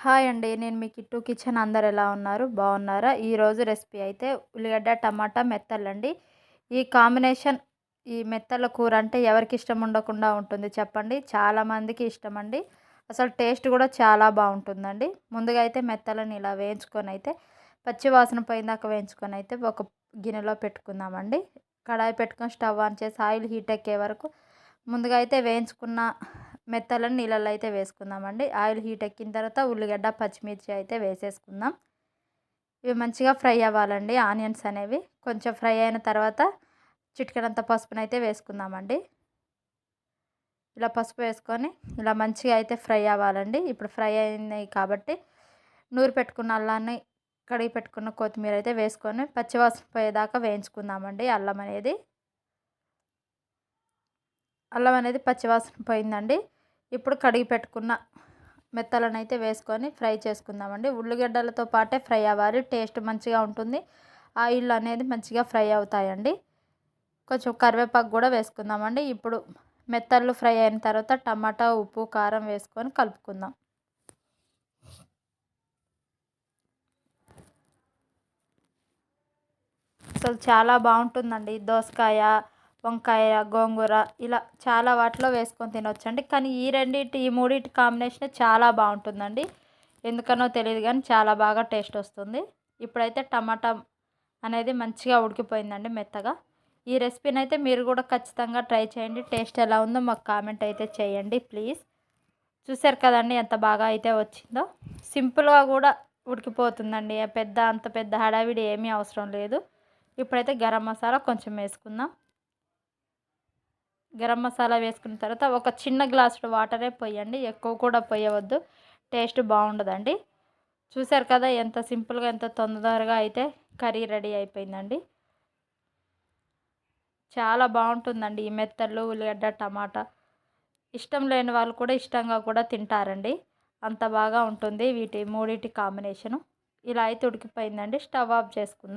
Hi అండి. నేను మీ kit kitchen. అందరు ఎలా ఉన్నారు? బాగున్నారా? ఈరోజు రెసిపీ అయితే ఉల్లిగడ్డ, టమాటా మెత్తళ్ళండి. ఈ కాంబినేషన్, ఈ మెత్తల కూర అంటే ఎవరికి ఇష్టం ఉండకుండా ఉంటుంది చెప్పండి? చాలామందికి ఇష్టమండి. అసలు టేస్ట్ కూడా చాలా బాగుంటుందండి. ముందుగా అయితే మెత్తలను ఇలా వేయించుకొని అయితే పచ్చి వాసన పోయిందాక వేయించుకొని అయితే ఒక గిన్నెలో పెట్టుకుందామండి. కడాయి పెట్టుకొని స్టవ్ ఆన్ చేసి ఆయిల్ హీట్ ఎక్కే వరకు ముందుగా అయితే వేయించుకున్న మెత్తలను నీళ్ళల్లో అయితే వేసుకుందామండి. ఆయిల్ హీట్ ఎక్కిన తర్వాత ఉల్లిగడ్డ, పచ్చిమిర్చి అయితే వేసేసుకుందాం. ఇవి మంచిగా ఫ్రై అవ్వాలండి. ఆనియన్స్ అనేవి కొంచెం ఫ్రై అయిన తర్వాత చిటికెడంత పసుపునైతే వేసుకుందామండి. ఇలా పసుపు వేసుకొని ఇలా మంచిగా అయితే ఫ్రై అవ్వాలండి. ఇప్పుడు ఫ్రై అయినాయి కాబట్టి నూరి పెట్టుకున్న అల్లాన్ని, కడిగి పెట్టుకున్న కొత్తిమీర అయితే వేసుకొని పచ్చివాసన పోయేదాకా వేయించుకుందామండి. అల్లం అనేది పచ్చివాసన పోయిందండి. ఇప్పుడు కడిగి పెట్టుకున్న మెత్తలను అయితే వేసుకొని ఫ్రై చేసుకుందామండి. ఉల్లిగడ్డలతో పాటే ఫ్రై అవ్వాలి, టేస్ట్ మంచిగా ఉంటుంది. ఆయిల్ అనేది మంచిగా ఫ్రై అవుతాయండి. కొంచెం కరివేపాకు కూడా వేసుకుందామండి. ఇప్పుడు మెత్తళ్ళు ఫ్రై అయిన తర్వాత టమాటా, ఉప్పు, కారం వేసుకొని కలుపుకుందాం. అసలు చాలా బాగుంటుందండి. దోసకాయ, వంకాయ, గోంగూర ఇలా చాలా వాటిలో వేసుకొని తినొచ్చండి. కానీ ఈ మూడింటి కాంబినేషన్ చాలా బాగుంటుందండి. ఎందుకనో తెలియదు కానీ చాలా బాగా టేస్ట్ వస్తుంది. ఇప్పుడైతే టమాటా అనేది మంచిగా ఉడికిపోయిందండి మెత్తగా. ఈ రెసిపీని అయితే మీరు కూడా ఖచ్చితంగా ట్రై చేయండి. టేస్ట్ ఎలా ఉందో మాకు కామెంట్ అయితే చేయండి ప్లీజ్. చూసారు కదండి ఎంత బాగా అయితే వచ్చిందో. సింపుల్గా కూడా ఉడికిపోతుందండి. అంత పెద్ద హడావిడి ఏమీ అవసరం లేదు. ఇప్పుడైతే గరం మసాలా కొంచెం వేసుకుందాం. గరం మసాలా వేసుకున్న తర్వాత ఒక చిన్న గ్లాసుడు వాటరే పోయండి, ఎక్కువ కూడా పోయవద్దు, టేస్ట్ బాగుండదండి. చూసారు కదా ఎంత సింపుల్గా, ఎంత తొందరగా అయితే కర్రీ రెడీ అయిపోయిందండి. చాలా బాగుంటుందండి ఈ మెత్తళ్ళు, ఉల్లిగడ్డ, టమాటా. ఇష్టం లేని వాళ్ళు కూడా ఇష్టంగా కూడా తింటారండి. అంత బాగా ఉంటుంది వీటి మూడింటి కాంబినేషను. ఇలా అయితే ఉడికిపోయిందండి. స్టవ్ ఆఫ్ చేసుకుందాం.